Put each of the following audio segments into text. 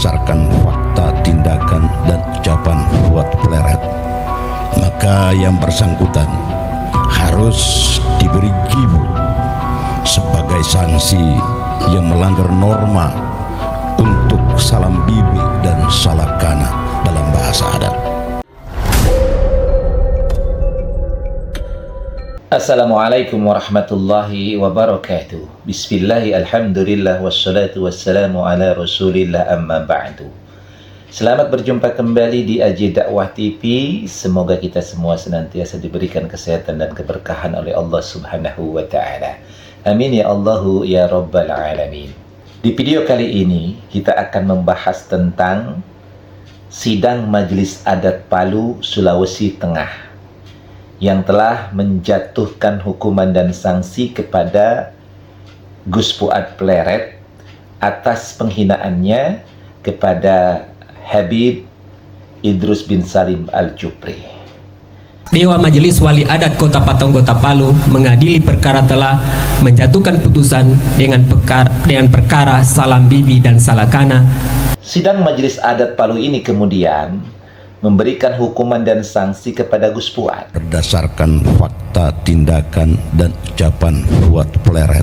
berdasarkan fakta, tindakan, dan ucapan buat pleret, maka yang bersangkutan harus diberi gibu sebagai sanksi yang melanggar norma untuk salam bibi dan salah kana dalam bahasa adat. Assalamualaikum warahmatullahi wabarakatuh. Bismillahi alhamdulillah wassalatu wassalamu ala rasulillah amma ba'du. Selamat berjumpa kembali di AJ Dakwah TV. Semoga kita semua senantiasa diberikan kesehatan dan keberkahan oleh Allah subhanahu wa ta'ala. Amin ya Allahu ya Rabbal alamin. Di video kali ini kita akan membahas tentang Sidang Majelis Adat Palu, Sulawesi Tengah yang telah menjatuhkan hukuman dan sanksi kepada Gus Fuad Pleret atas penghinaannya kepada Habib Idrus bin Salim Al-Jupri. Dewa Majelis Wali Adat Kota Patonggota Palu mengadili perkara telah menjatuhkan putusan dengan perkara salam bibi dan salah kana. Sidang Majelis Adat Palu ini kemudian memberikan hukuman dan sanksi kepada Gus Fuad Berdasarkan fakta, tindakan, dan ucapan buat pleret,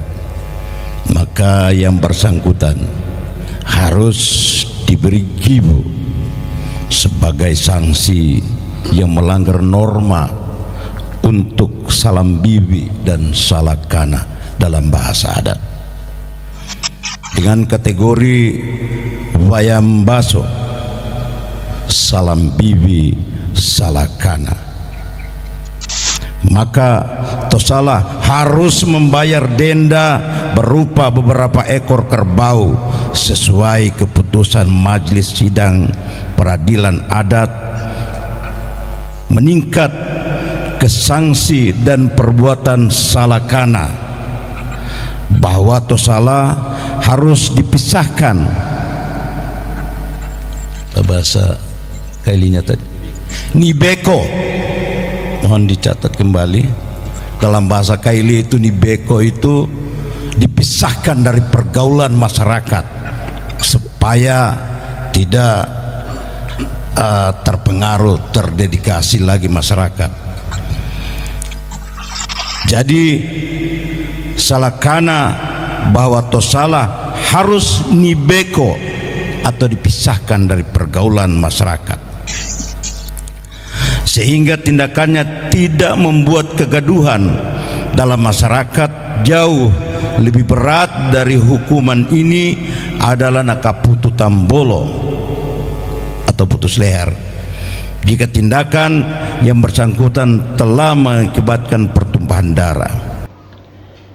maka yang bersangkutan harus diberi gibu sebagai sanksi yang melanggar norma untuk salam bibi dan salah kana dalam bahasa adat dengan kategori wayam baso, salam bibi, salah kana. Maka Tosala harus membayar denda berupa beberapa ekor kerbau sesuai keputusan Majelis Sidang Peradilan Adat, meningkat ke sanksi dan perbuatan salah kana, bahwa Tosala harus dipisahkan. Bahasa kailinya tadi nibeko, mohon dicatat kembali. Dalam bahasa kaili itu nibeko itu dipisahkan dari pergaulan masyarakat supaya tidak terpengaruh, terdedikasi lagi masyarakat. Jadi salah kana bahwa Tosala harus nibeko atau dipisahkan dari pergaulan masyarakat, sehingga tindakannya tidak membuat kegaduhan dalam masyarakat. Jauh lebih berat dari hukuman ini adalah nakaputu tambolo atau putus leher jika tindakan yang bersangkutan telah mengakibatkan pertumpahan darah.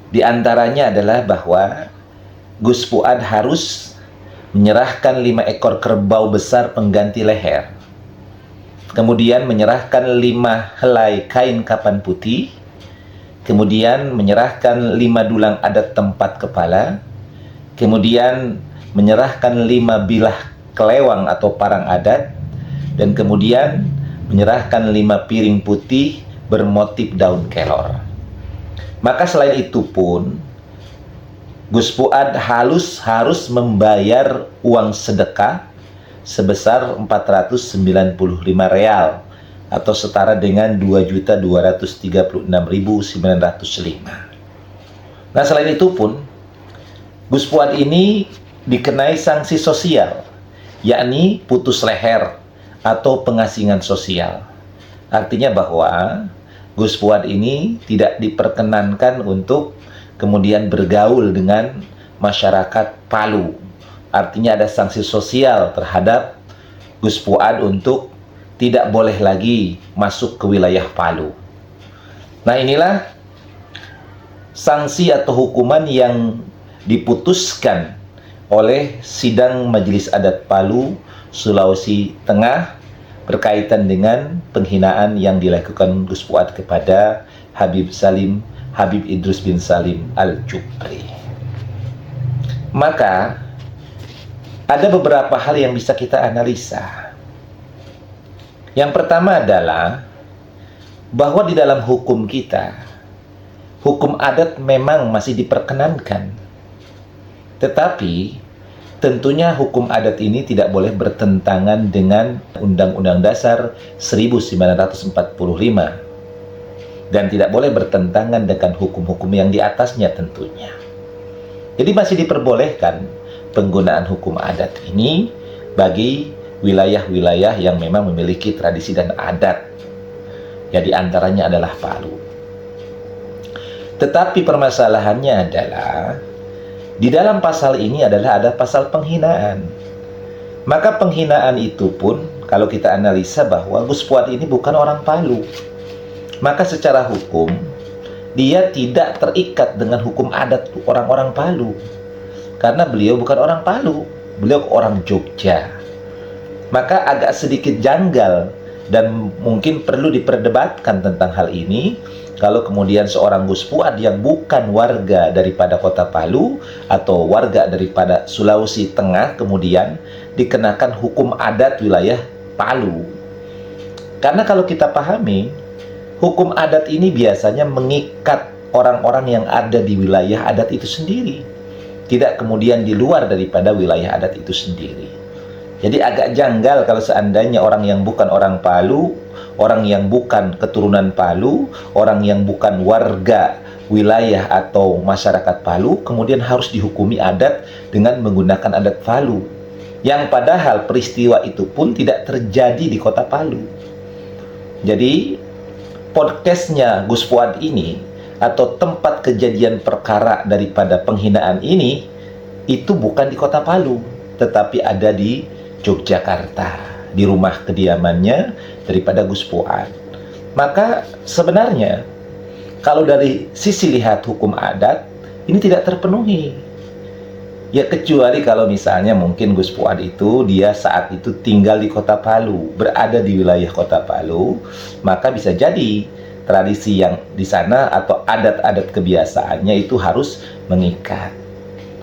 Di antaranya adalah bahwa Gus Fuad harus menyerahkan 5 ekor kerbau besar pengganti leher, kemudian menyerahkan 5 helai kain kapan putih, kemudian menyerahkan 5 dulang adat tempat kepala, kemudian menyerahkan 5 bilah kelewang atau parang adat, dan kemudian menyerahkan 5 piring putih bermotif daun kelor. Maka selain itu pun Gus Fuad harus membayar uang sedekah sebesar 495 real atau setara dengan 2.236.905. Nah, selain itu pun Gus Fuad ini dikenai sanksi sosial, yakni putus leher atau pengasingan sosial. Artinya bahwa Gus Fuad ini tidak diperkenankan untuk kemudian bergaul dengan masyarakat Palu. Artinya ada sanksi sosial terhadap Gus Fuad untuk tidak boleh lagi masuk ke wilayah Palu. Nah, inilah sanksi atau hukuman yang diputuskan oleh Sidang Majelis Adat Palu, Sulawesi Tengah berkaitan dengan penghinaan yang dilakukan Gus Fuad kepada Habib Idrus bin Salim Al-Jupri. Maka ada beberapa hal yang bisa kita analisa. Yang pertama adalah bahwa di dalam hukum kita, hukum adat memang masih diperkenankan. Tetapi tentunya hukum adat ini tidak boleh bertentangan dengan Undang-Undang Dasar 1945 dan tidak boleh bertentangan dengan hukum-hukum yang di atasnya tentunya. Jadi masih diperbolehkan penggunaan hukum adat ini bagi wilayah-wilayah yang memang memiliki tradisi dan adat. Ya, di antaranya adalah Palu. Tetapi permasalahannya adalah di dalam pasal ini adalah ada pasal penghinaan. Maka penghinaan itu pun kalau kita analisa bahwa Gus Fuad ini bukan orang Palu, maka secara hukum dia tidak terikat dengan hukum adat orang-orang Palu, karena beliau bukan orang Palu, beliau orang Jogja. Maka agak sedikit janggal dan mungkin perlu diperdebatkan tentang hal ini kalau kemudian seorang Gus Fuad yang bukan warga daripada kota Palu atau warga daripada Sulawesi Tengah kemudian dikenakan hukum adat wilayah Palu. Karena kalau kita pahami, hukum adat ini biasanya mengikat orang-orang yang ada di wilayah adat itu sendiri, tidak kemudian di luar daripada wilayah adat itu sendiri. Jadi agak janggal kalau seandainya orang yang bukan orang Palu, orang yang bukan keturunan Palu, orang yang bukan warga wilayah atau masyarakat Palu kemudian harus dihukumi adat dengan menggunakan adat Palu, yang padahal peristiwa itu pun tidak terjadi di kota Palu. Jadi podcastnya Gus Fuad ini atau tempat kejadian perkara daripada penghinaan ini itu bukan di kota Palu, tetapi ada di Yogyakarta, di rumah kediamannya daripada Gus Fuad. Maka sebenarnya kalau dari sisi lihat hukum adat ini tidak terpenuhi. Ya kecuali kalau misalnya mungkin Gus Fuad itu dia saat itu tinggal di kota Palu, berada di wilayah kota Palu, maka bisa jadi tradisi yang di sana atau adat-adat kebiasaannya itu harus mengikat.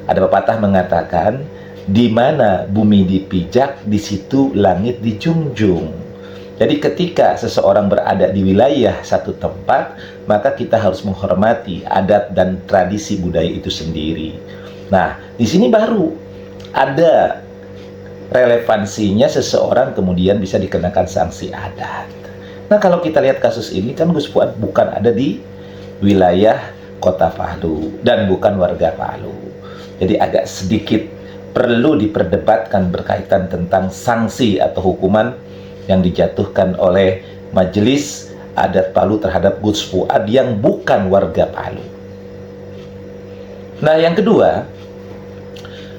Ada pepatah mengatakan, di mana bumi dipijak, di situ langit dijunjung. Jadi ketika seseorang berada di wilayah satu tempat, maka kita harus menghormati adat dan tradisi budaya itu sendiri. Nah, di sini baru ada relevansinya seseorang kemudian bisa dikenakan sanksi adat. Nah, kalau kita lihat kasus ini kan Gus Fuad bukan ada di wilayah kota Palu dan bukan warga Palu. Jadi agak sedikit perlu diperdebatkan berkaitan tentang sanksi atau hukuman yang dijatuhkan oleh Majelis Adat Palu terhadap Gus Fuad yang bukan warga Palu. Nah, yang kedua,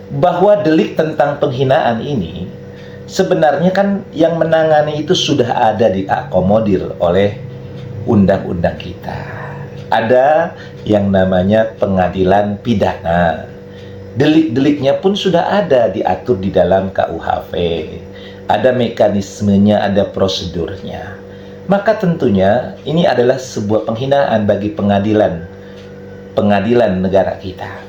bahwa delik tentang penghinaan ini sebenarnya kan yang menangani itu sudah ada diakomodir oleh undang-undang kita. Ada yang namanya pengadilan pidana. Delik-deliknya pun sudah ada diatur di dalam KUHP. Ada mekanismenya, ada prosedurnya. Maka tentunya ini adalah sebuah penghinaan bagi pengadilan negara kita.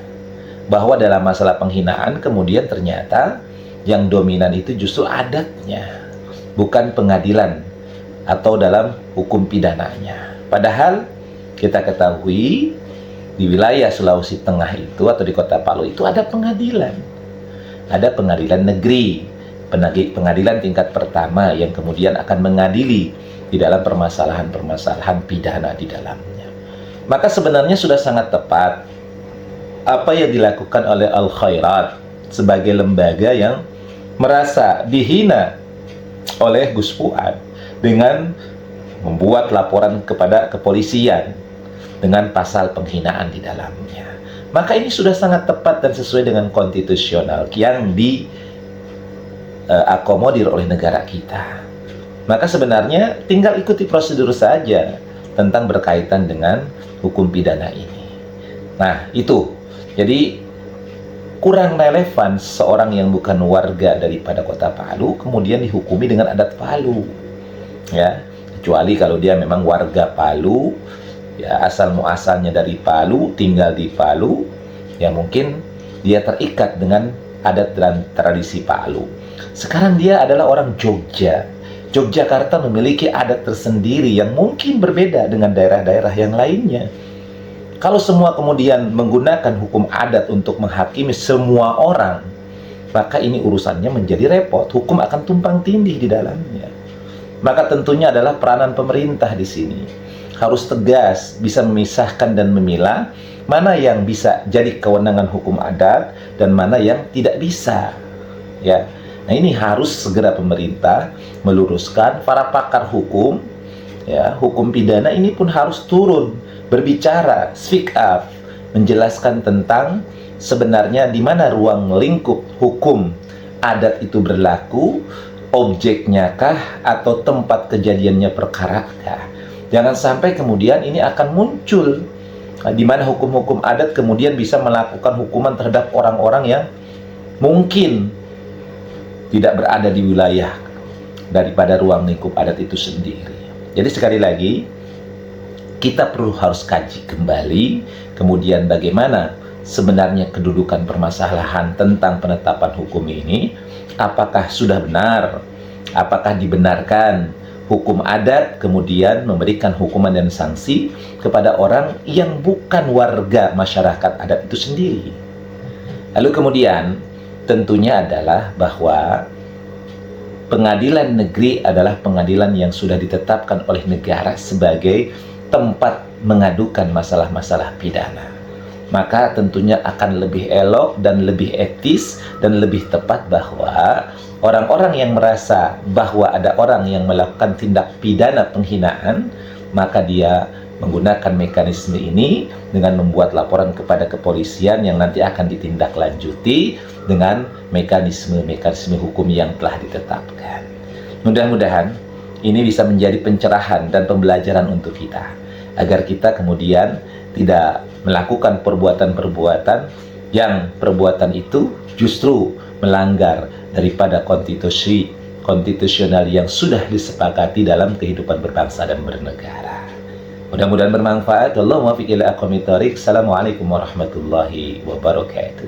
Bahwa dalam masalah penghinaan kemudian ternyata yang dominan itu justru adatnya, bukan pengadilan atau dalam hukum pidananya. Padahal kita ketahui di wilayah Sulawesi Tengah itu atau di kota Palu itu ada pengadilan. Ada pengadilan negeri, pengadilan tingkat pertama yang kemudian akan mengadili di dalam permasalahan-permasalahan pidana di dalamnya. Maka sebenarnya sudah sangat tepat apa yang dilakukan oleh Al-Khairat sebagai lembaga yang merasa dihina oleh Gus Fuad dengan membuat laporan kepada kepolisian dengan pasal penghinaan di dalamnya. Maka ini sudah sangat tepat dan sesuai dengan konstitusional yang diakomodir oleh negara kita. Maka sebenarnya tinggal ikuti prosedur saja tentang berkaitan dengan hukum pidana ini. Nah, itu. Jadi kurang relevan seorang yang bukan warga daripada kota Palu kemudian dihukumi dengan adat Palu. Ya, kecuali kalau dia memang warga Palu, ya asal muasalnya dari Palu, tinggal di Palu, ya mungkin dia terikat dengan adat dan tradisi Palu. Sekarang dia adalah orang Jogja. Yogyakarta memiliki adat tersendiri yang mungkin berbeda dengan daerah-daerah yang lainnya. Kalau semua kemudian menggunakan hukum adat untuk menghakimi semua orang, maka ini urusannya menjadi repot. Hukum akan tumpang tindih di dalamnya. Maka tentunya adalah peranan pemerintah di sini harus tegas, bisa memisahkan dan memilah mana yang bisa jadi kewenangan hukum adat dan mana yang tidak bisa. Ya, nah ini harus segera pemerintah meluruskan. Para pakar hukum, ya, hukum pidana ini pun harus turun berbicara, speak up, menjelaskan tentang sebenarnya di mana ruang lingkup hukum adat itu berlaku, objeknya kah atau tempat kejadiannya perkara kah. Jangan sampai kemudian ini akan muncul di mana hukum-hukum adat kemudian bisa melakukan hukuman terhadap orang-orang yang mungkin tidak berada di wilayah daripada ruang lingkup adat itu sendiri. Jadi sekali lagi, kita harus kaji kembali kemudian bagaimana sebenarnya kedudukan permasalahan tentang penetapan hukum ini. Apakah sudah benar, apakah dibenarkan hukum adat kemudian memberikan hukuman dan sanksi kepada orang yang bukan warga masyarakat adat itu sendiri. Lalu kemudian tentunya adalah bahwa pengadilan negeri adalah pengadilan yang sudah ditetapkan oleh negara sebagai tempat mengadukan masalah-masalah pidana. Maka tentunya akan lebih elok dan lebih etis dan lebih tepat bahwa orang-orang yang merasa bahwa ada orang yang melakukan tindak pidana penghinaan, maka dia menggunakan mekanisme ini dengan membuat laporan kepada kepolisian yang nanti akan ditindaklanjuti dengan mekanisme-mekanisme hukum yang telah ditetapkan. Mudah-mudahan ini bisa menjadi pencerahan dan pembelajaran untuk kita, agar kita kemudian tidak melakukan perbuatan-perbuatan yang perbuatan itu justru melanggar daripada konstitusional yang sudah disepakati dalam kehidupan berbangsa dan bernegara. Mudah-mudahan bermanfaat. Allahumma fiqh ila aqwamit thoriq. Assalamualaikum warahmatullahi wabarakatuh.